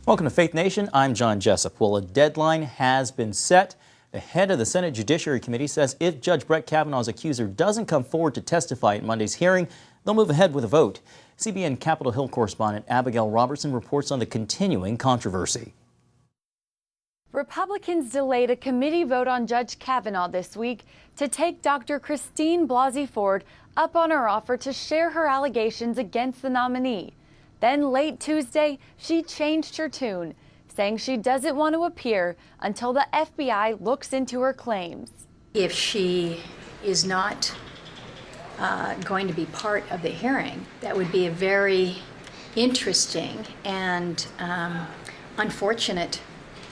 Welcome to Faith Nation. I'm John Jessup. Well, a deadline has been set. The head of the Senate Judiciary Committee says if Judge Brett Kavanaugh's accuser doesn't come forward to testify at Monday's hearing, they'll move ahead with a vote. CBN Capitol Hill correspondent Abigail Robertson reports on the continuing controversy. Republicans delayed a committee vote on Judge Kavanaugh this week to take Dr. Christine Blasey Ford up on her offer to share her allegations against the nominee. Then late Tuesday, she changed her tune, saying she doesn't want to appear until the FBI looks into her claims. If she is not going to be part of the hearing, that would be a very interesting and unfortunate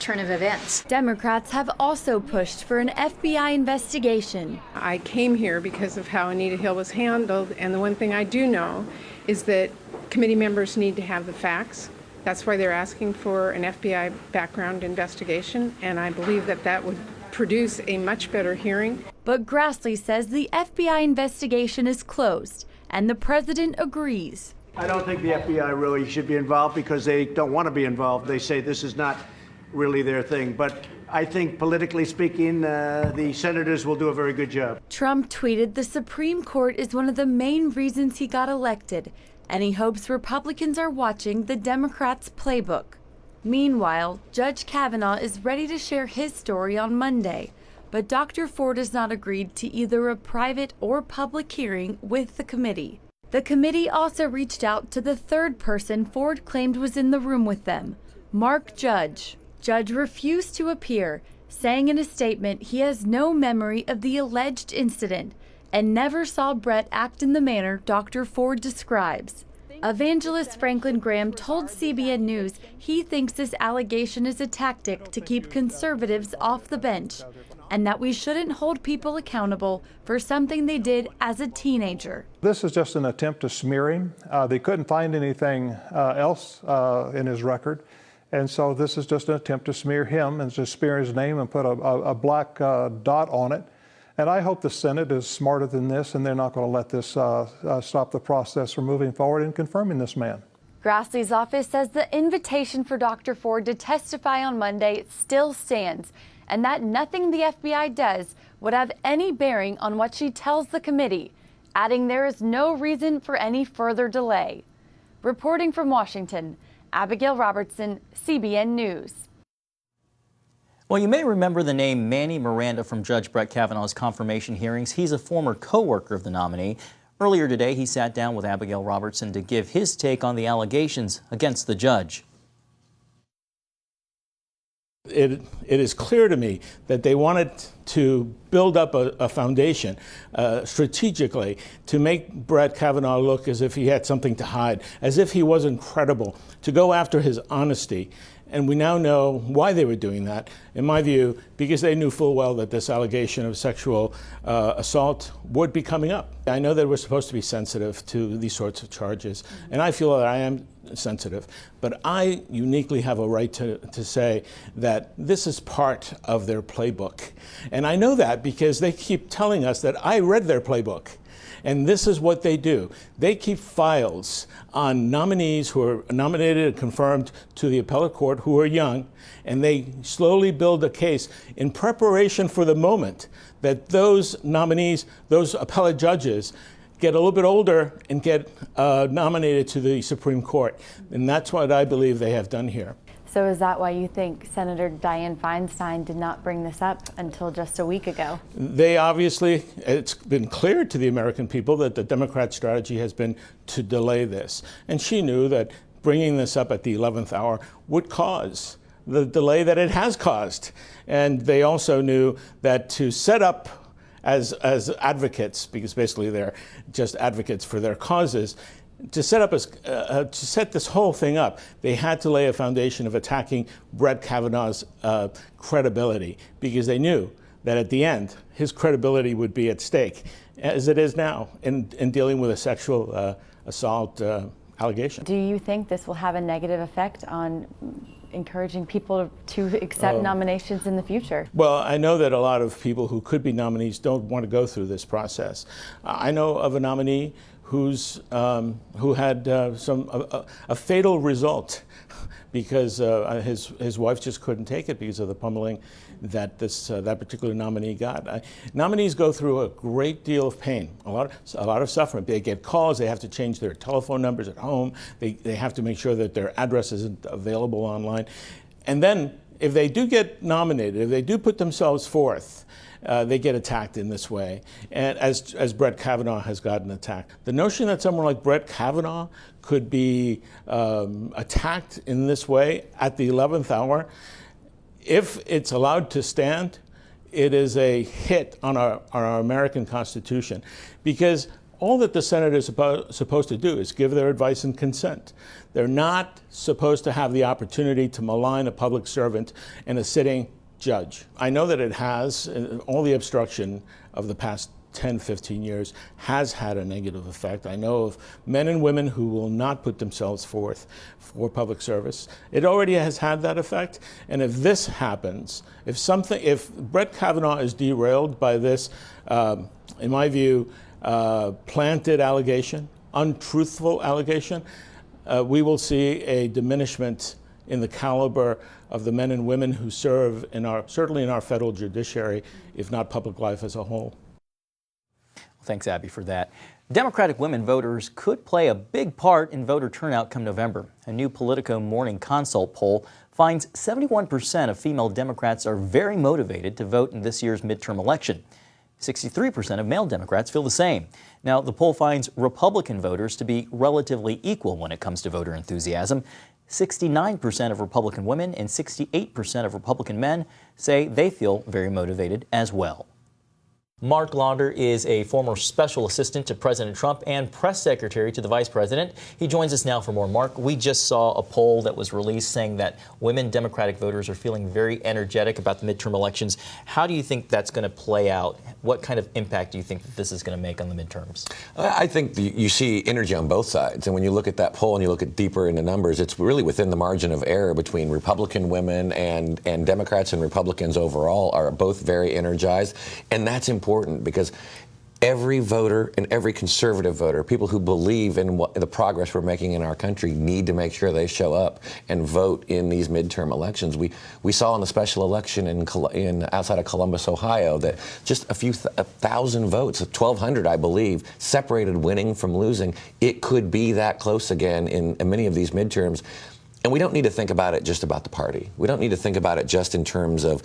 turn of events. Democrats have also pushed for an FBI investigation. I came here because of how Anita Hill was handled, and the one thing I do know is that committee members need to have the facts. That's why they're asking for an FBI background investigation, and I believe that that would produce a much better hearing. But Grassley says the FBI investigation is closed, and the president agrees. I don't think the FBI really should be involved because they don't want to be involved. They say this is not really their thing. But I think politically speaking, the senators will do a very good job. Trump tweeted the Supreme Court is one of the main reasons he got elected, and he hopes Republicans are watching the Democrats' playbook. Meanwhile, Judge Kavanaugh is ready to share his story on Monday, but Dr. Ford has not agreed to either a private or public hearing with the committee. The committee also reached out to the third person Ford claimed was in the room with them, Mark Judge. Judge refused to appear, saying in a statement he has no memory of the alleged incident and never saw Brett act in the manner Dr. Ford describes. Evangelist Franklin Graham told CBN News he thinks this allegation is a tactic to keep conservatives off the bench and that we shouldn't hold people accountable for something they did as a teenager. This is just an attempt to smear him. They couldn't find anything else in his record. And so this is just an attempt to smear him and to smear his name and put a black dot on it. And I hope the Senate is smarter than this, and they're not going to let this stop the process from moving forward and confirming this man. Grassley's office says the invitation for Dr. Ford to testify on Monday still stands, and that nothing the FBI does would have any bearing on what she tells the committee, adding there is no reason for any further delay. Reporting from Washington, Abigail Robertson, CBN News. Well, you may remember the name Manny Miranda from Judge Brett Kavanaugh's confirmation hearings. He's a former co-worker of the nominee. Earlier today, he sat down with Abigail Robertson to give his take on the allegations against the judge. It is clear to me that they wanted to build up a foundation strategically to make Brett Kavanaugh look as if he had something to hide, as if he wasn't credible, to go after his honesty. And we now know why they were doing that, in my view, because they knew full well that this allegation of sexual assault would be coming up. I know that we're supposed to be sensitive to these sorts of charges, and I feel that I am sensitive, but I uniquely have a right to say that this is part of their playbook. And I know that because they keep telling us that I read their playbook. And this is what they do. They keep files on nominees who are nominated and confirmed to the appellate court who are young, and they slowly build a case in preparation for the moment that those nominees, those appellate judges, get a little bit older and get nominated to the Supreme Court. And that's what I believe they have done here. So is that why you think Senator Dianne Feinstein did not bring this up until just a week ago? They obviously, it's been clear to the American people that the Democrat strategy has been to delay this. And she knew that bringing this up at the 11th hour would cause the delay that it has caused. And they also knew that to set up as advocates, because basically they're just advocates for their causes, to set this whole thing up, they had to lay a foundation of attacking Brett Kavanaugh's credibility, because they knew that at the end, his credibility would be at stake, as it is now in dealing with a sexual assault allegation. Do you think this will have a negative effect on encouraging people to accept nominations in the future? Well, I know that a lot of people who could be nominees don't want to go through this process. I know of a nominee who had a fatal result because his wife just couldn't take it because of the pummeling that that particular nominee got. Nominees go through a great deal of pain, a lot of suffering. They get calls. They have to change their telephone numbers at home. They have to make sure that their address isn't available online. And then, if they do get nominated, if they do put themselves forth, they get attacked in this way, and as Brett Kavanaugh has gotten attacked. The notion that someone like Brett Kavanaugh could be attacked in this way at the 11th hour, if it's allowed to stand, it is a hit on our American Constitution, because all that the Senate is supposed to do is give their advice and consent. They're not supposed to have the opportunity to malign a public servant and a sitting judge. I know that it has, all the obstruction of the past 10, 15 years has had a negative effect. I know of men and women who will not put themselves forth for public service. It already has had that effect. And if this happens, if Brett Kavanaugh is derailed by this, in my view, planted allegation, untruthful allegation, we will see a diminishment in the caliber of the men and women who serve certainly in our federal judiciary, if not public life as a whole. Thanks, Abby, for that. Democratic women voters could play a big part in voter turnout come November. A new Politico Morning Consult poll finds 71% of female Democrats are very motivated to vote in this year's midterm election. 63% of male Democrats feel the same. Now, the poll finds Republican voters to be relatively equal when it comes to voter enthusiasm. 69% of Republican women and 68% of Republican men say they feel very motivated as well. Mark Lauder is a former special assistant to President Trump and press secretary to the vice president. He joins us now for more. Mark, we just saw a poll that was released saying that women Democratic voters are feeling very energetic about the midterm elections. How do you think that's going to play out? What kind of impact do you think that this is going to make on the midterms? I think you see energy on both sides. And when you look at that poll and you look at deeper into numbers, it's really within the margin of error between Republican women and Democrats and Republicans overall are both very energized. And that's important because every voter and every conservative voter, people who believe in the progress we're making in our country, need to make sure they show up and vote in these midterm elections. We saw in the special election in outside of Columbus, Ohio, that just a few thousand votes, 1,200, I believe, separated winning from losing. It could be that close again in many of these midterms. And we don't need to think about it just about the party. We don't need to think about it just in terms of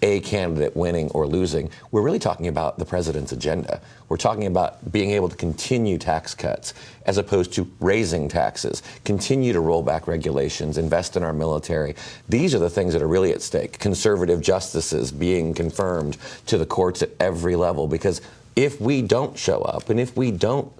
a candidate winning or losing. We're really talking about the president's agenda. We're talking about being able to continue tax cuts as opposed to raising taxes, continue to roll back regulations, invest in our military. These are the things that are really at stake. Conservative justices being confirmed to the courts at every level. Because if we don't show up and if we don't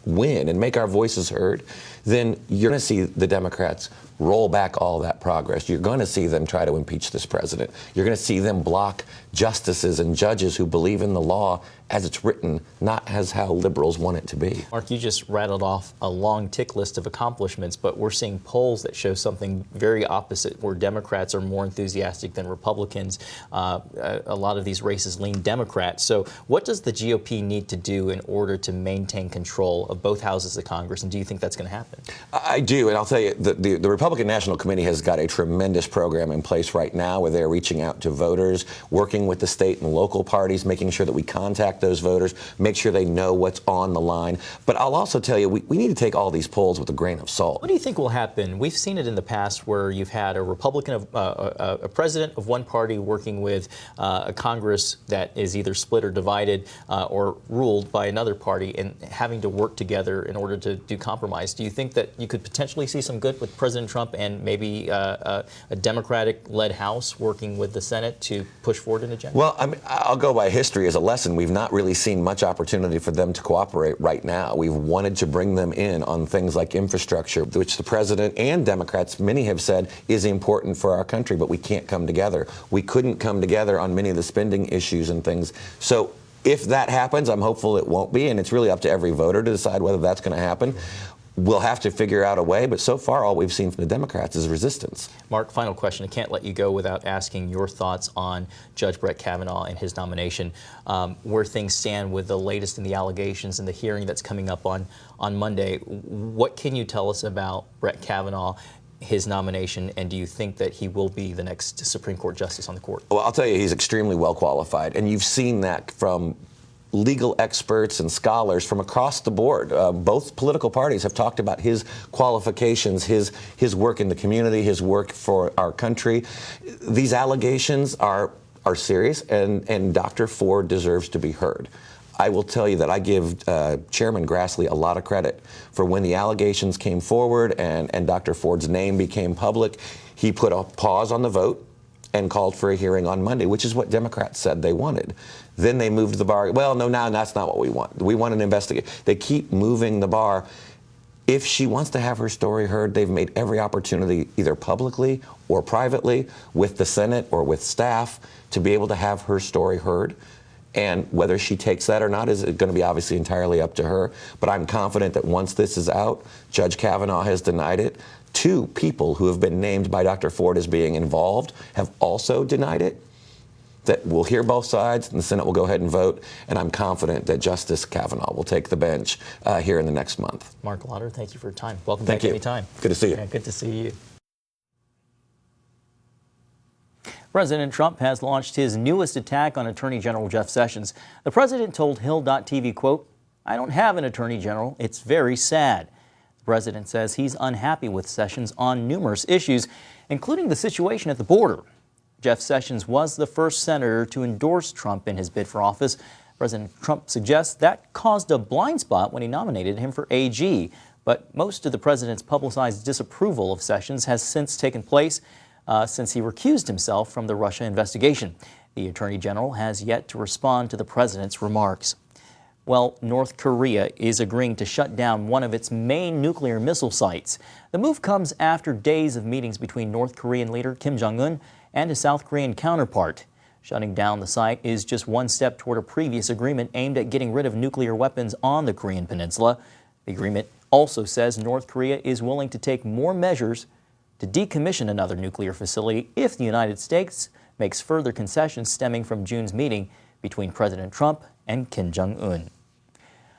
win and make our voices heard, then you're going to see the Democrats roll back all that progress. You're going to see them try to impeach this president. You're going to see them block justices and judges who believe in the law as it's written, not as how liberals want it to be. Mark, you just rattled off a long tick list of accomplishments, but we're seeing polls that show something very opposite, where Democrats are more enthusiastic than Republicans. A lot of these races lean Democrat. So what does the GOP need to do in order to maintain control of both houses of Congress, and do you think that's going to happen? I do, and I'll tell you, the Republican National Committee has got a tremendous program in place right now where they're reaching out to voters, working with the state and local parties, making sure that we contact those voters, make sure they know what's on the line. But I'll also tell you, we need to take all these polls with a grain of salt. What do you think will happen? We've seen it in the past where you've had a Republican, a president of one party working with a Congress that is either split or divided or ruled by another party, and having to work together in order to do compromise. Do you think that you could potentially see some good with President Trump and maybe a Democratic-led House working with the Senate to push forward an agenda? Well, I'll go by history as a lesson. We've not really seen much opportunity for them to cooperate right now. We've wanted to bring them in on things like infrastructure, which the president and Democrats, many have said, is important for our country, but we can't come together. We couldn't come together on many of the spending issues and things. So if that happens, I'm hopeful it won't be, and it's really up to every voter to decide whether that's going to happen. we'll have to figure out a way, but so far all we've seen from the Democrats is resistance. Mark, final question. I can't let you go without asking your thoughts on Judge Brett Kavanaugh and his nomination, where things stand with the latest in the allegations and the hearing that's coming up on Monday. What can you tell us about Brett Kavanaugh, his nomination, and do you think that he will be the next Supreme Court justice on the court? Well, I'll tell you, he's extremely well qualified, and you've seen that from legal experts and scholars from across the board. Both political parties have talked about his qualifications, his work in the community, his work for our country. These allegations are serious, and Dr. Ford deserves to be heard. I will tell you that I give Chairman Grassley a lot of credit for when the allegations came forward and Dr. Ford's name became public. He put a pause on the vote and called for a hearing on Monday, which is what Democrats said they wanted. Then they moved the bar. Well, no, now that's not what we want. We want an investigation. They keep moving the bar. If she wants to have her story heard, they've made every opportunity, either publicly or privately, with the Senate or with staff, to be able to have her story heard. And whether she takes that or not is going to be obviously entirely up to her. But I'm confident that once this is out, Judge Kavanaugh has denied it. Two people who have been named by Dr. Ford as being involved have also denied it. That we'll hear both sides, and the Senate will go ahead and vote. And I'm confident that Justice Kavanaugh will take the bench here in the next month. Mark Lauder, thank you for your time. Welcome Thank back you. anytime. Good to see you. Yeah, good to see you. President Trump has launched his newest attack on Attorney General Jeff Sessions. The president told Hill.tv, quote, "I don't have an attorney general. It's very sad." The president says he's unhappy with Sessions on numerous issues, including the situation at the border. Jeff Sessions was the first senator to endorse Trump in his bid for office. President Trump suggests that caused a blind spot when he nominated him for AG. But most of the president's publicized disapproval of Sessions has since taken place since he recused himself from the Russia investigation. The Attorney General has yet to respond to the president's remarks. Well, North Korea is agreeing to shut down one of its main nuclear missile sites. The move comes after days of meetings between North Korean leader Kim Jong-un and his South Korean counterpart. Shutting down the site is just one step toward a previous agreement aimed at getting rid of nuclear weapons on the Korean peninsula. The agreement also says North Korea is willing to take more measures to decommission another nuclear facility if the United States makes further concessions stemming from June's meeting between President Trump and Kim Jong-un.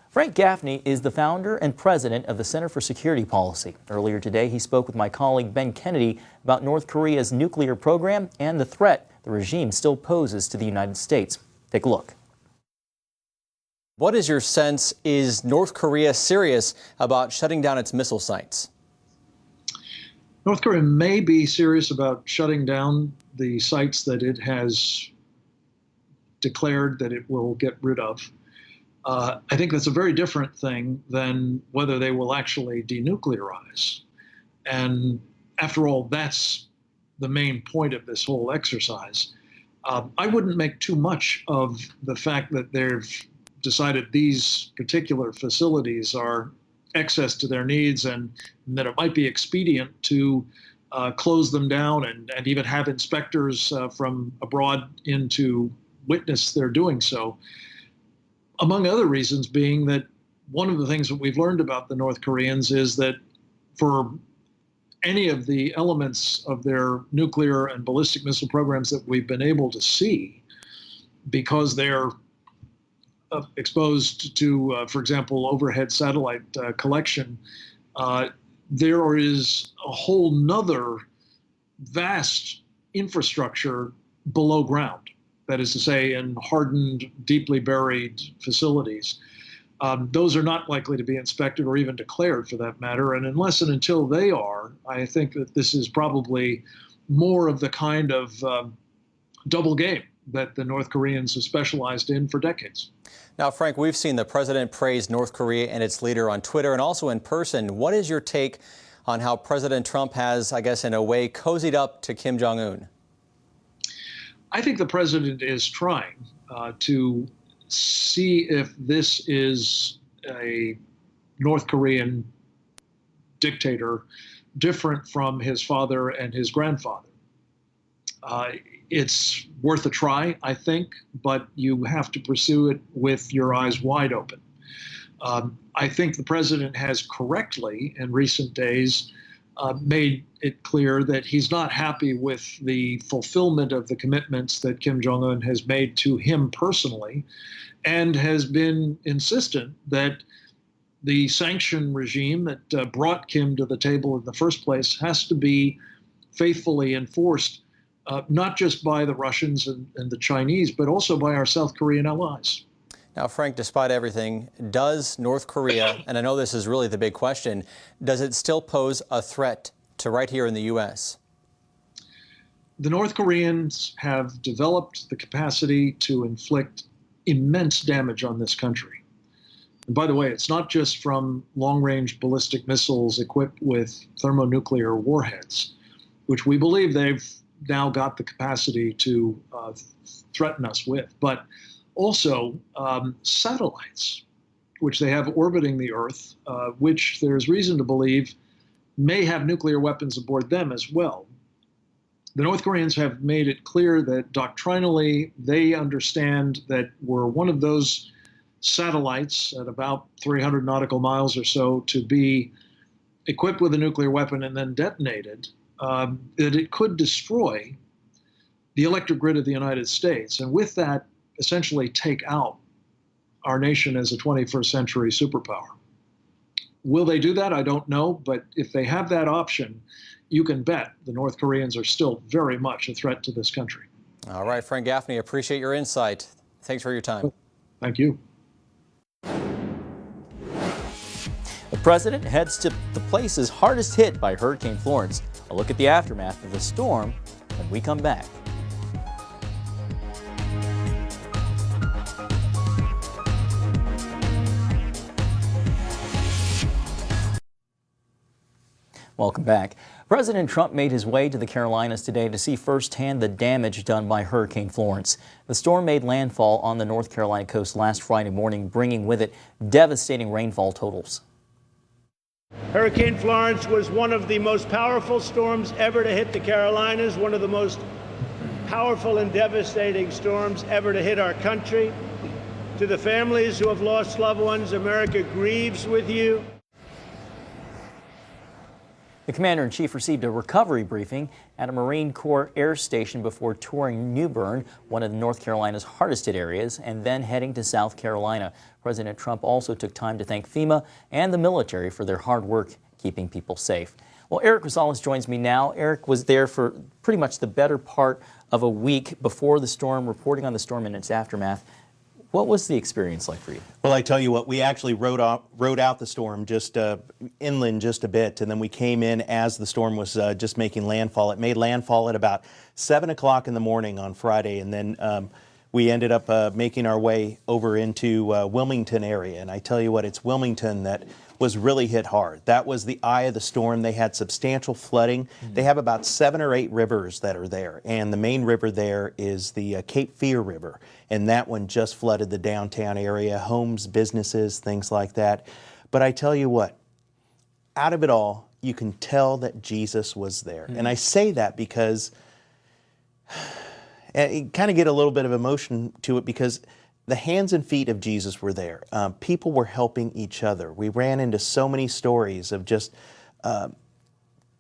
Frank Gaffney is the founder and president of the Center for Security Policy. Earlier today, he spoke with my colleague Ben Kennedy about North Korea's nuclear program and the threat the regime still poses to the United States. Take a look. What is your sense? Is North Korea serious about shutting down its missile sites? North Korea may be serious about shutting down the sites that it has declared that it will get rid of. I think that's a very different thing than whether they will actually denuclearize. And after all, that's the main point of this whole exercise. I wouldn't make too much of the fact that they've decided these particular facilities are excess to their needs and that it might be expedient to close them down and even have inspectors from abroad in to witness their doing so. Among other reasons being that one of the things that we've learned about the North Koreans is that for any of the elements of their nuclear and ballistic missile programs that we've been able to see, because they're exposed to, for example, overhead satellite collection, there is a whole nother vast infrastructure below ground. That is to say, in hardened, deeply buried facilities. Those are not likely to be inspected or even declared for that matter. And unless and until they are, I think that this is probably more of the kind of double game that the North Koreans have specialized in for decades. Now, Frank, we've seen the president praise North Korea and its leader on Twitter and also in person. What is your take on how President Trump has, I guess, in a way, cozied up to Kim Jong-un? I think the president is trying to see if this is a North Korean dictator different from his father and his grandfather. It's worth a try, I think, but you have to pursue it with your eyes wide open. I think the president has correctly in recent days made it clear that he's not happy with the fulfillment of the commitments that Kim Jong-un has made to him personally, and has been insistent that the sanction regime that brought Kim to the table in the first place has to be faithfully enforced, not just by the Russians and the Chinese, but also by our South Korean allies. Now, Frank, despite everything, does North Korea, and I know this is really the big question, does it still pose a threat to right here in the U.S.? The North Koreans have developed the capacity to inflict immense damage on this country. And by the way, it's not just from long-range ballistic missiles equipped with thermonuclear warheads, which we believe they've now got the capacity to threaten us with, but also satellites, which they have orbiting the Earth, which there's reason to believe may have nuclear weapons aboard them as well. The North Koreans have made it clear that doctrinally they understand that we're one of those satellites at about 300 nautical miles or so to be equipped with a nuclear weapon and then detonated, that it could destroy the electric grid of the United States, and with that essentially take out our nation as a 21st century superpower. Will they do that? I don't know, but if they have that option, you can bet the North Koreans are still very much a threat to this country. All right, Frank Gaffney, appreciate your insight. Thanks for your time. Thank you. The president heads to the places hardest hit by Hurricane Florence. A look at the aftermath of the storm when we come back. Welcome back. President Trump made his way to the Carolinas today to see firsthand the damage done by Hurricane Florence. The storm made landfall on the North Carolina coast last Friday morning, bringing with it devastating rainfall totals. Hurricane Florence was one of the most powerful storms ever to hit the Carolinas, one of the most powerful and devastating storms ever to hit our country. To the families who have lost loved ones, America grieves with you. The commander-in-chief received a recovery briefing at a Marine Corps air station before touring New Bern, one of North Carolina's hardest hit areas, and then heading to South Carolina. President Trump also took time to thank FEMA and the military for their hard work keeping people safe. Well, Eric Rosales joins me now. Eric was there for pretty much the better part of a week before the storm, reporting on the storm and its aftermath. What was the experience like for you? Well, I tell you what, we actually rode out the storm just inland just a bit, and then we came in as the storm was just making landfall. It made landfall at about 7 o'clock in the morning on Friday, and then we ended up making our way over into Wilmington area. And I tell you what, it's Wilmington that was really hit hard. That was the eye of the storm. They had substantial flooding. They have about 7 or 8 rivers that are there, and the main river there is the Cape Fear River, and that one just flooded the downtown area, homes, businesses, things like that. But I tell you what, out of it all, you can tell that Jesus was there. And I say that because I kind of get a little bit of emotion to it, because the hands and feet of Jesus were there. People were helping each other. We ran into so many stories of just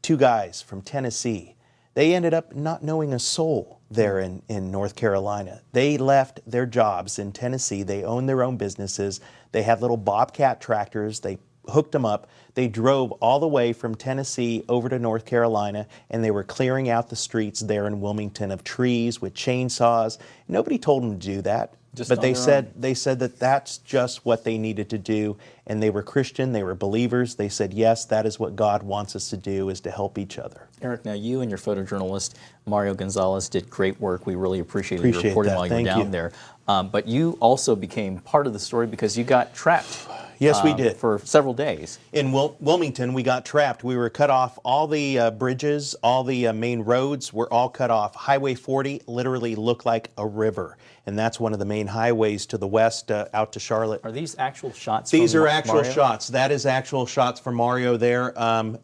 2 guys from Tennessee. They ended up not knowing a soul there in North Carolina. They left their jobs in Tennessee. They owned their own businesses. They had little Bobcat tractors. They hooked them up. They drove all the way from Tennessee over to North Carolina, and they were clearing out the streets there in Wilmington of trees with chainsaws. Nobody told them to do that. But they said that that's just what they needed to do, and they were Christian, they were believers. They said, yes, that is what God wants us to do, is to help each other. Eric, now you and your photojournalist, Mario Gonzalez, did great work. We really appreciated your reporting while you were down there. But you also became part of the story because you got trapped. Yes, we did. For several days. In Wilmington, we got trapped. We were cut off. All the bridges, all the main roads were all cut off. Highway 40 literally looked like a river, and that's one of the main highways to the west out to Charlotte. Are these actual shots? These from are actual Mario? shots. That is actual shots from Mario there.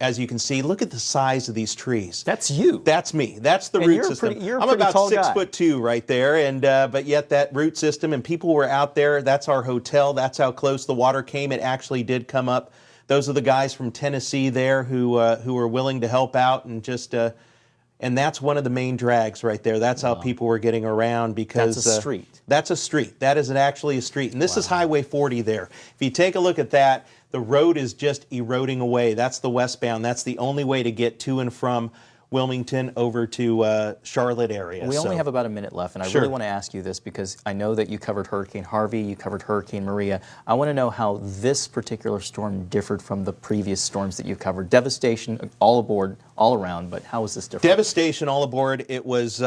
As you can see, look at the size of these trees. That's you. That's me. That's the And root you're system. you're a I'm pretty about tall guy. 6'2" right there, and but yet that root system, and people were out there. That's our hotel. That's how close the water came. name. It actually did come up. Those are the guys from Tennessee there who are willing to help out and just. And that's one of the main drags right there. That's how people were getting around because that's a street. That's a street. That is actually a street. And this is Highway 40 there. If you take a look at that, the road is just eroding away. That's the westbound. That's the only way to get to and from Wilmington over to Charlotte area. We only have about a minute left, and I really want to ask you this because I know that you covered Hurricane Harvey, you covered Hurricane Maria. I want to know how this particular storm differed from the previous storms that you covered. Devastation all aboard, all around, but how was this different? Devastation all aboard. It was.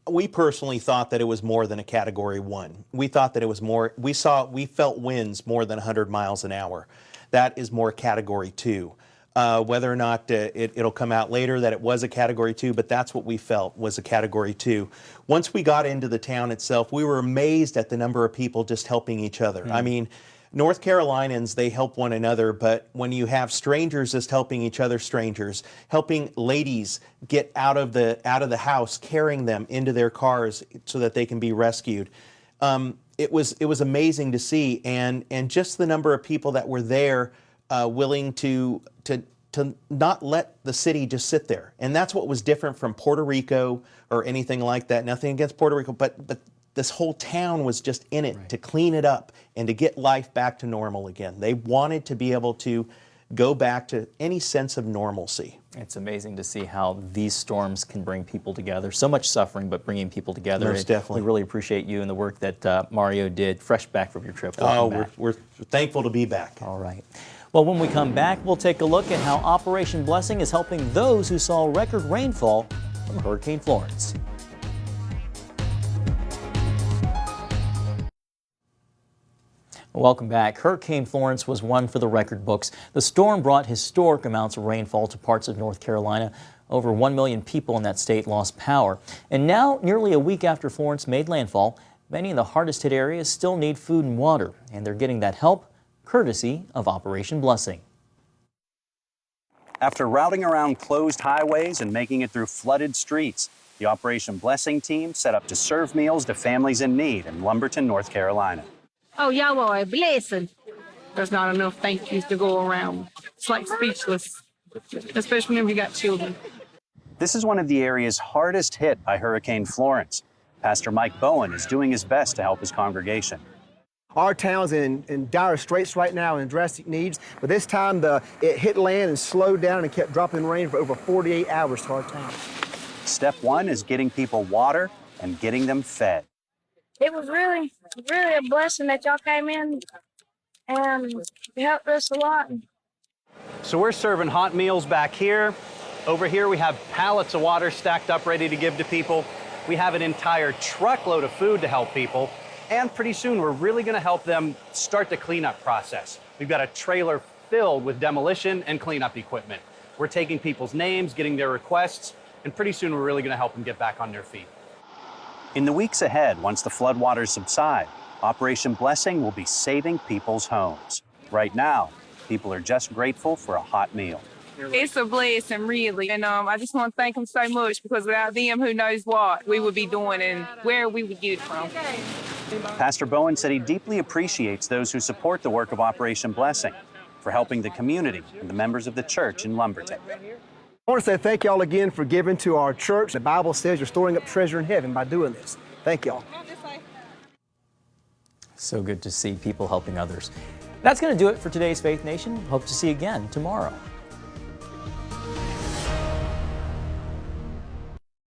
We personally thought that it was more than a Category 1. We thought that it was more. We felt winds more than 100 miles an hour. That is more Category 2. Whether or not it'll come out later that it was a Category 2, but that's what we felt was a Category 2. Once we got into the town itself, we were amazed at the number of people just helping each other. I mean, North Carolinians, they help one another, but when you have strangers just helping each other, strangers, helping ladies get out of the house, carrying them into their cars so that they can be rescued, it was amazing to see, and just the number of people that were there willing to not let the city just sit there. And that's what was different from Puerto Rico or anything like that. Nothing against Puerto Rico, but this whole town was just in it to clean it up and to get life back to normal again. They wanted to be able to go back to any sense of normalcy. It's amazing to see how these storms can bring people together. So much suffering, but bringing people together. Most definitely. We really appreciate you and the work that Mario did, fresh back from your trip. Welcome back. We're thankful to be back. All right. Well, when we come back, we'll take a look at how Operation Blessing is helping those who saw record rainfall from Hurricane Florence. Welcome back. Hurricane Florence was one for the record books. The storm brought historic amounts of rainfall to parts of North Carolina. Over 1 million people in that state lost power. And now, nearly a week after Florence made landfall, many in the hardest hit areas still need food and water, and they're getting that help courtesy of Operation Blessing. After routing around closed highways and making it through flooded streets, the Operation Blessing team set up to serve meals to families in need in Lumberton, North Carolina. Oh, y'all are a blessing. There's not enough thank yous to go around. It's like speechless, especially when you got children. This is one of the areas hardest hit by Hurricane Florence. Pastor Mike Bowen is doing his best to help his congregation. Our town's in dire straits right now and drastic needs, but this time it hit land and slowed down and kept dropping rain for over 48 hours to our town. Step one is getting people water and getting them fed. It was really a blessing that y'all came in and helped us a lot. So we're serving hot meals back here. Over here we have pallets of water stacked up ready to give to people. We have an entire truckload of food to help people. And pretty soon, we're really going to help them start the cleanup process. We've got a trailer filled with demolition and cleanup equipment. We're taking people's names, getting their requests, and pretty soon, we're really going to help them get back on their feet. In the weeks ahead, once the floodwaters subside, Operation Blessing will be saving people's homes. Right now, people are just grateful for a hot meal. It's a blessing, really. And I just want to thank them so much because without them, who knows what we would be doing and where we would get it from. Pastor Bowen said he deeply appreciates those who support the work of Operation Blessing for helping the community and the members of the church in Lumberton. I want to say thank y'all again for giving to our church. The Bible says you're storing up treasure in heaven by doing this. Thank y'all. So good to see people helping others. That's going to do it for today's Faith Nation. Hope to see you again tomorrow.